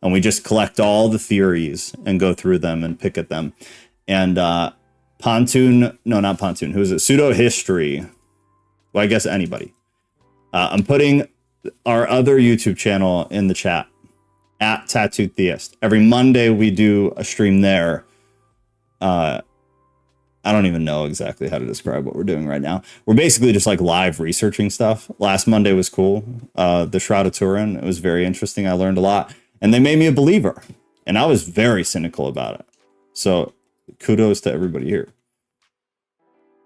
and we just collect all the theories and go through them and pick at them. And Pontoon, no, not Pontoon. Who is it? Pseudo History. Well, I guess anybody. I'm putting our other YouTube channel in the chat at Tattooed Theist. Every Monday we do a stream there. I don't even know exactly how to describe what we're doing right now. We're basically just like live researching stuff. Last Monday was cool. The Shroud of Turin, it was very interesting. I learned a lot. And they made me a believer. And I was very cynical about it. So kudos to everybody here.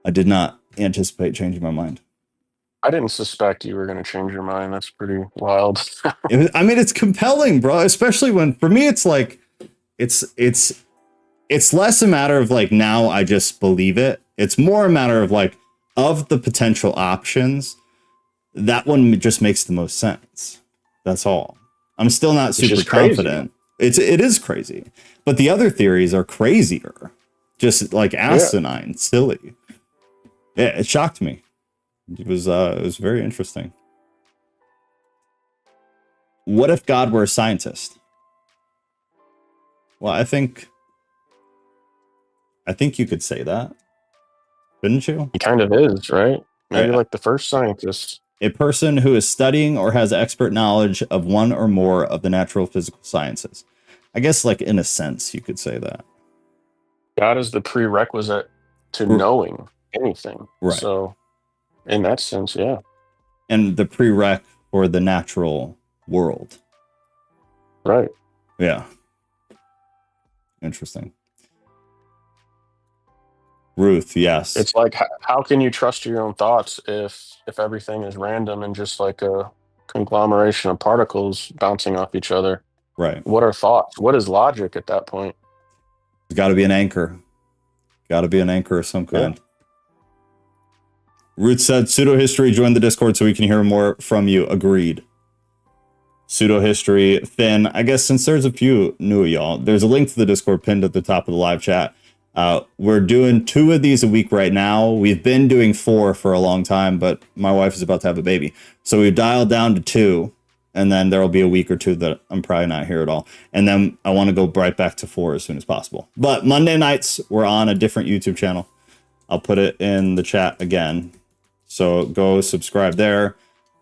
I did not anticipate changing my mind. I didn't suspect you were going to change your mind. That's pretty wild. It's compelling, bro. Especially when, for me, it's like, it's less a matter of like, now I just believe it. It's more a matter of like, of the potential options, that one just makes the most sense. That's all. I'm still not super confident. It is crazy, but the other theories are crazier, just like asinine, silly. Yeah, it shocked me. It was very interesting. What if God were a scientist? Well, I think you could say that, couldn't you? He kind of is, right? Maybe like the first scientist. A person who is studying or has expert knowledge of one or more of the natural physical sciences. I guess, like, in a sense, you could say that. God is the prerequisite to knowing anything. Right. So, in that sense, yeah. And the prereq for the natural world. Right. Yeah. Interesting. Ruth, yes. It's like, how can you trust your own thoughts if everything is random and just like a conglomeration of particles bouncing off each other? Right. What are thoughts? What is logic at that point? There's got to be an anchor. Got to be an anchor of some kind. Yeah. Ruth said, Pseudo History, join the Discord so we can hear more from you. Agreed. Pseudo History, Finn. I guess since there's a few new y'all, there's a link to the Discord pinned at the top of the live chat. We're doing 2 of these a week right now. We've been doing 4 for a long time, but my wife is about to have a baby. So we dialed down to 2, and then there'll be a week or 2 that I'm probably not here at all. And then I want to go right back to 4 as soon as possible. But Monday nights, we're on a different YouTube channel. I'll put it in the chat again. So go subscribe there.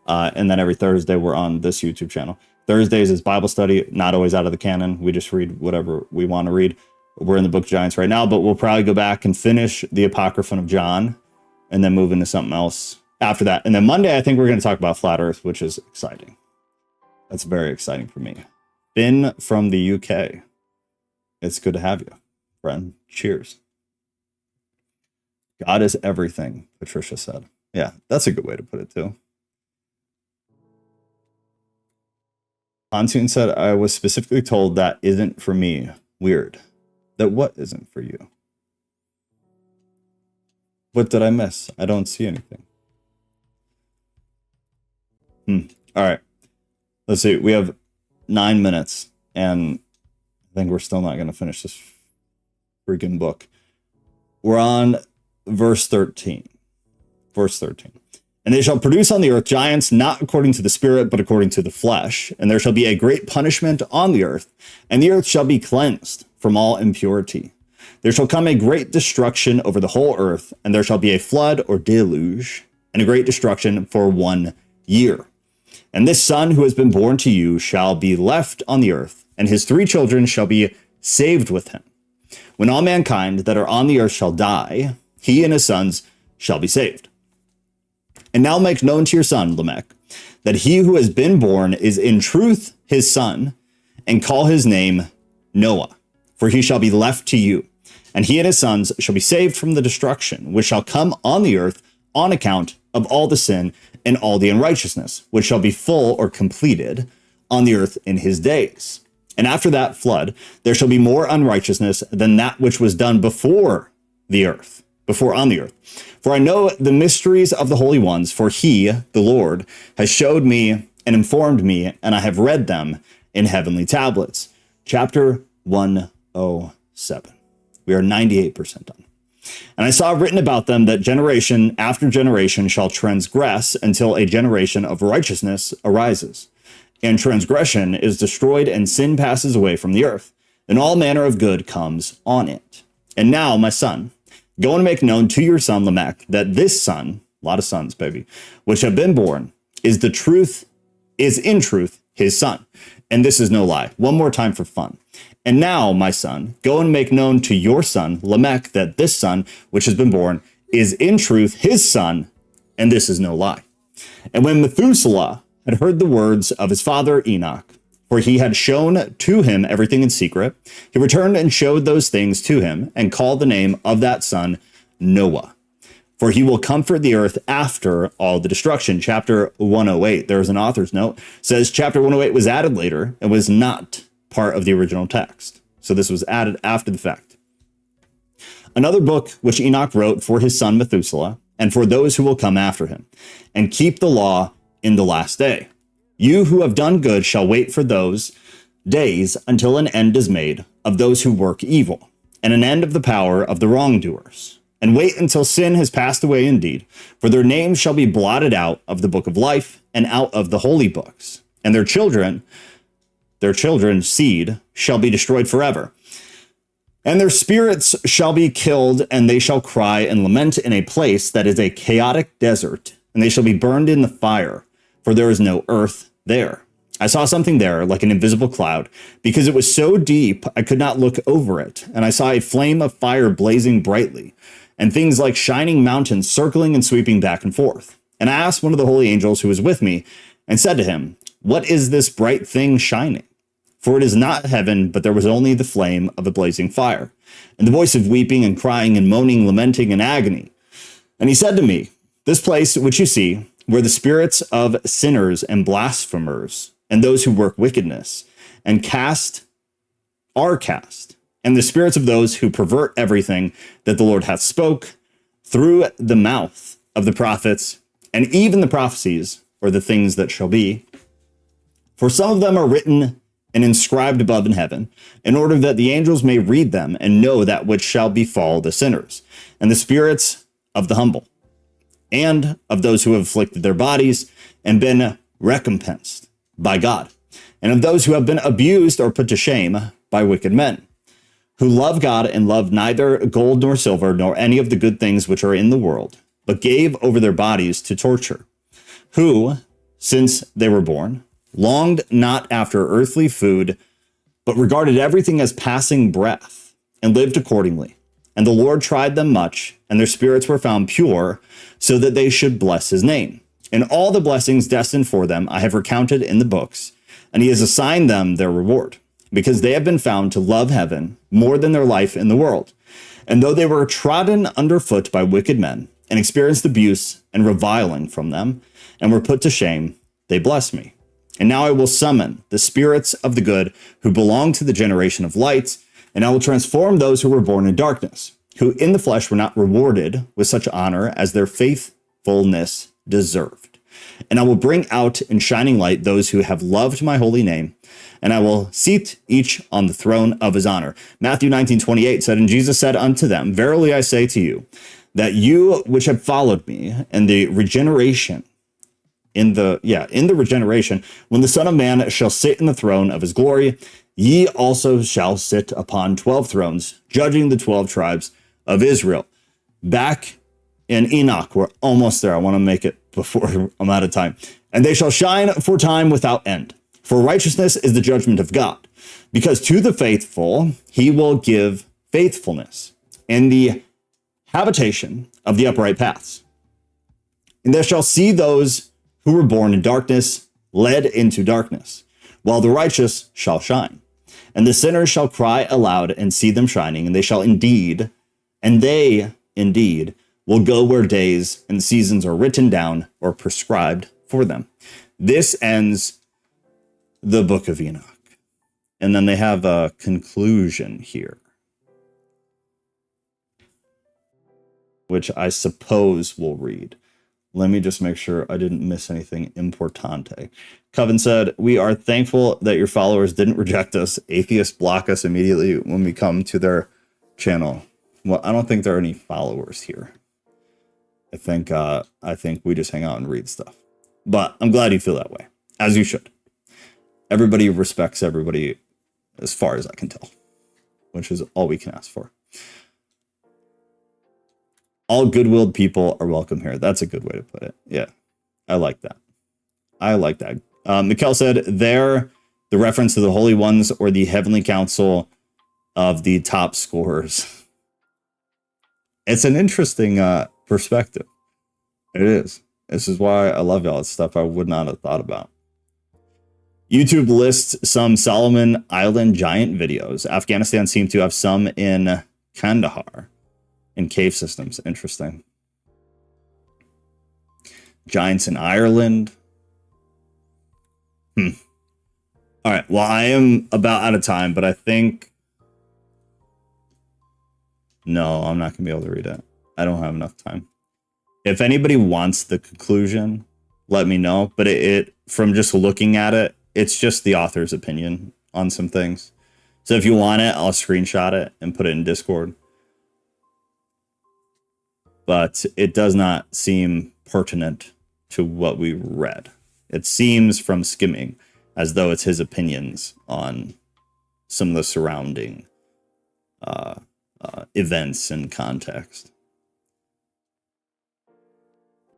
And then every Thursday, we're on this YouTube channel. Thursdays is Bible study, not always out of the canon. We just read whatever we want to read. We're in the Book of Giants right now, but we'll probably go back and finish the Apocrypha of John and then move into something else after that. And then Monday, I think we're going to talk about Flat Earth, which is exciting. That's very exciting for me. Finn from the UK. It's good to have you, friend. Cheers. God is everything, Patricia said. Yeah, that's a good way to put it, too. Pontoon said, I was specifically told that isn't for me. Weird. That what isn't for you? What did I miss? I don't see anything. All right. Let's see. We have 9 minutes, and I think we're still not going to finish this freaking book. We're on verse 13. Verse 13. And they shall produce on the earth giants, not according to the spirit, but according to the flesh. And there shall be a great punishment on the earth, and the earth shall be cleansed from all impurity. There shall come a great destruction over the whole earth, and there shall be a flood or deluge, and a great destruction for 1 year. And this son who has been born to you shall be left on the earth, and his 3 children shall be saved with him. When all mankind that are on the earth shall die, he and his sons shall be saved. And now make known to your son, Lamech, that he who has been born is in truth his son, and call his name Noah, for he shall be left to you. And he and his sons shall be saved from the destruction, which shall come on the earth on account of all the sin and all the unrighteousness, which shall be full or completed on the earth in his days. And after that flood, there shall be more unrighteousness than that which was done before on the earth. For I know the mysteries of the holy ones, for he, the Lord, has showed me and informed me, and I have read them in heavenly tablets. Chapter 107. We are 98% done. And I saw written about them that generation after generation shall transgress until a generation of righteousness arises. And transgression is destroyed, and sin passes away from the earth, and all manner of good comes on it. And now, my son, go and make known to your son Lamech that this son, a lot of sons, baby, which have been born, is in truth his son. And this is no lie. One more time for fun. And now, my son, go and make known to your son Lamech that this son, which has been born, is in truth his son. And this is no lie. And when Methuselah had heard the words of his father Enoch, for he had shown to him everything in secret, he returned and showed those things to him, and called the name of that son Noah. For he will comfort the earth after all the destruction. Chapter 108, there's an author's note, says chapter 108 was added later and was not part of the original text. So this was added after the fact. Another book which Enoch wrote for his son Methuselah, and for those who will come after him, and keep the law in the last day. You who have done good shall wait for those days until an end is made of those who work evil, and an end of the power of the wrongdoers. And wait until sin has passed away indeed, for their names shall be blotted out of the book of life and out of the holy books, and their children's seed shall be destroyed forever. And their spirits shall be killed, and they shall cry and lament in a place that is a chaotic desert, and they shall be burned in the fire, for there is no earth there. I saw something there like an invisible cloud, because it was so deep I could not look over it, and I saw a flame of fire blazing brightly, and things like shining mountains circling and sweeping back and forth. And I asked one of the holy angels who was with me, and said to him, what is this bright thing shining? For it is not heaven, but there was only the flame of a blazing fire, and the voice of weeping and crying and moaning, lamenting and agony. And he said to me, this place which you see, where the spirits of sinners and blasphemers and those who work wickedness and are cast, and the spirits of those who pervert everything that the Lord hath spoke through the mouth of the prophets, and even the prophecies, or the things that shall be. For some of them are written and inscribed above in heaven, in order that the angels may read them and know that which shall befall the sinners, and the spirits of the humble, and of those who have afflicted their bodies and been recompensed by God, and of those who have been abused or put to shame by wicked men, who love God and love neither gold nor silver nor any of the good things which are in the world, but gave over their bodies to torture, who, since they were born, longed not after earthly food, but regarded everything as passing breath, and lived accordingly. And the Lord tried them much, and their spirits were found pure, so that they should bless his name. And all the blessings destined for them I have recounted in the books, and he has assigned them their reward, because they have been found to love heaven more than their life in the world. And though they were trodden underfoot by wicked men, and experienced abuse and reviling from them, and were put to shame, they bless me. And now I will summon the spirits of the good who belong to the generation of light, and I will transform those who were born in darkness, who in the flesh were not rewarded with such honor as their faithfulness deserved. And I will bring out in shining light those who have loved my holy name, and I will seat each on the throne of his honor. Matthew 19:28 said, and Jesus said unto them, verily I say to you, that you which have followed me in the regeneration, in the regeneration, when the Son of Man shall sit in the throne of his glory, ye also shall sit upon 12 thrones, judging the 12 tribes of Israel. Back in Enoch, we're almost there. I want to make it before I'm out of time. And they shall shine for time without end. For righteousness is the judgment of God, because to the faithful he will give faithfulness and the habitation of the upright paths. And they shall see those who were born in darkness led into darkness, while the righteous shall shine. And the sinners shall cry aloud and see them shining, and they indeed will go where days and seasons are written down or prescribed for them. This ends the book of Enoch. And then they have a conclusion here, which I suppose we'll read. Let me just make sure I didn't miss anything importante. Coven said, we are thankful that your followers didn't reject us. Atheists block us immediately when we come to their channel. Well, I don't think there are any followers here. I think we just hang out and read stuff. But I'm glad you feel that way, as you should. Everybody respects everybody as far as I can tell, which is all we can ask for. All good-willed people are welcome here. That's a good way to put it. Yeah, I like that. Mikkel said, the reference to the holy ones or the heavenly council of the top scorers. It's an interesting perspective. It is. This is why I love y'all. It's stuff I would not have thought about. YouTube lists some Solomon Island giant videos. Afghanistan seemed to have some in Kandahar. In cave systems. Interesting. Giants in Ireland. All right. Well, I am about out of time, but I think... No, I'm not going to be able to read it. I don't have enough time. If anybody wants the conclusion, let me know. But it from just looking at it, it's just the author's opinion on some things. So if you want it, I'll screenshot it and put it in Discord. But it does not seem pertinent to what we read. It seems from skimming as though it's his opinions on some of the surrounding events and context.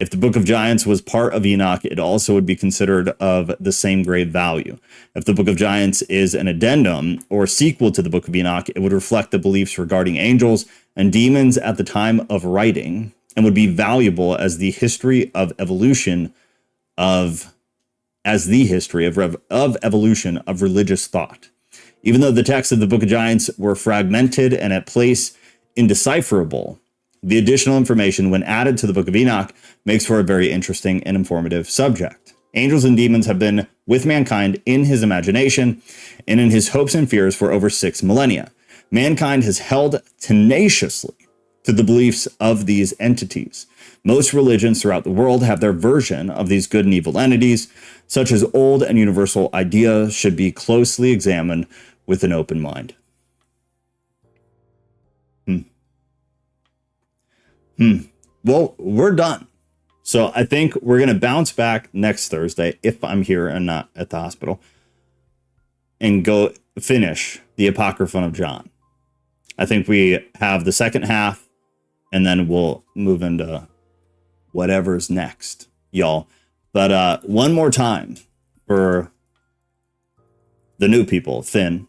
If the Book of Giants was part of Enoch, it also would be considered of the same grade value. If the Book of Giants is an addendum or sequel to the Book of Enoch, it would reflect the beliefs regarding angels and demons at the time of writing and would be valuable as the history of evolution of evolution of religious thought. Even though the texts of the Book of Giants were fragmented and at place indecipherable, the additional information, when added to the Book of Enoch, makes for a very interesting and informative subject. Angels and demons have been with mankind in his imagination and in his hopes and fears for over 6 millennia. Mankind has held tenaciously to the beliefs of these entities. Most religions throughout the world have their version of these good and evil entities. Such as old and universal ideas should be closely examined with an open mind. Well, we're done. So I think we're going to bounce back next Thursday, if I'm here and not at the hospital, and go finish the Apocrypha of John. I think we have the second half, and then we'll move into whatever's next, y'all. But one more time for the new people, Finn,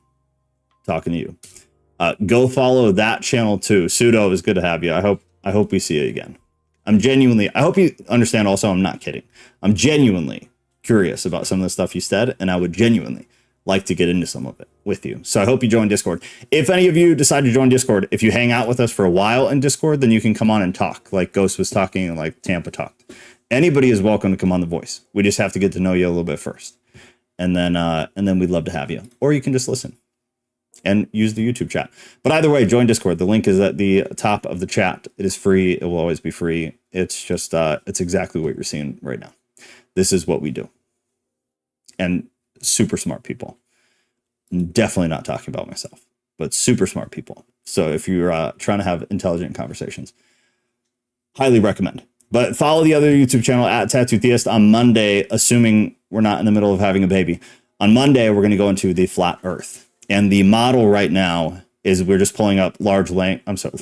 talking to you. Go follow that channel too. Pseudo, it was good to have you. I hope we see you again. I hope you understand also, I'm not kidding. I'm genuinely curious about some of the stuff you said, and I would genuinely like to get into some of it with you. So I hope you join Discord. If any of you decide to join Discord, if you hang out with us for a while in Discord, then you can come on and talk, like Ghost was talking and like Tampa talked. Anybody is welcome to come on The Voice. We just have to get to know you a little bit first. And then we'd love to have you. Or you can just listen and use the YouTube chat. But either way, join Discord. The link is at the top of the chat. It is free. It will always be free. It's just, it's exactly what you're seeing right now. This is what we do. And super smart people. I'm definitely not talking about myself, but super smart people. So if you're trying to have intelligent conversations, Highly recommend. But follow the other YouTube channel at Tattoo Theist on Monday, assuming we're not in the middle of having a baby. On Monday, we're going to go into the flat earth. And the model right now is we're just pulling up large length. I'm sorry.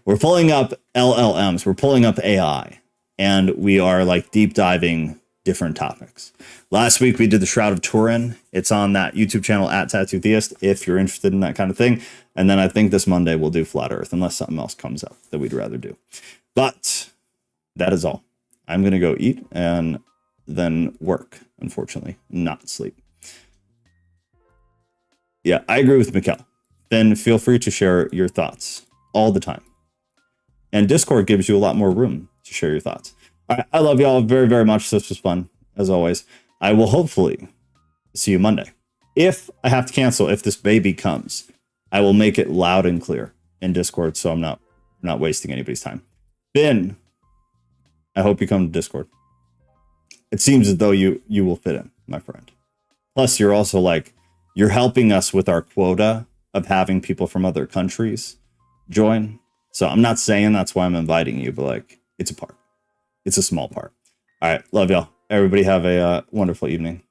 We're pulling up LLMs. We're pulling up AI. And we are like deep diving different topics. Last week, we did the Shroud of Turin. It's on that YouTube channel at Tattoo Theist if you're interested in that kind of thing. And then I think this Monday we'll do flat earth unless something else comes up that we'd rather do. But that is all. I'm going to go eat and then work, unfortunately, not sleep. Yeah, I agree with Mikkel. Then feel free to share your thoughts all the time. And Discord gives you a lot more room to share your thoughts. All right, I love y'all very, very much. This was fun, as always. I will hopefully see you Monday. If I have to cancel, if this baby comes, I will make it loud and clear in Discord so I'm not wasting anybody's time. Ben, I hope you come to Discord. It seems as though you will fit in, my friend. Plus, you're also like, you're helping us with our quota of having people from other countries join. So I'm not saying that's why I'm inviting you, but like, it's a part. It's a small part. All right. Love y'all. Everybody have a wonderful evening.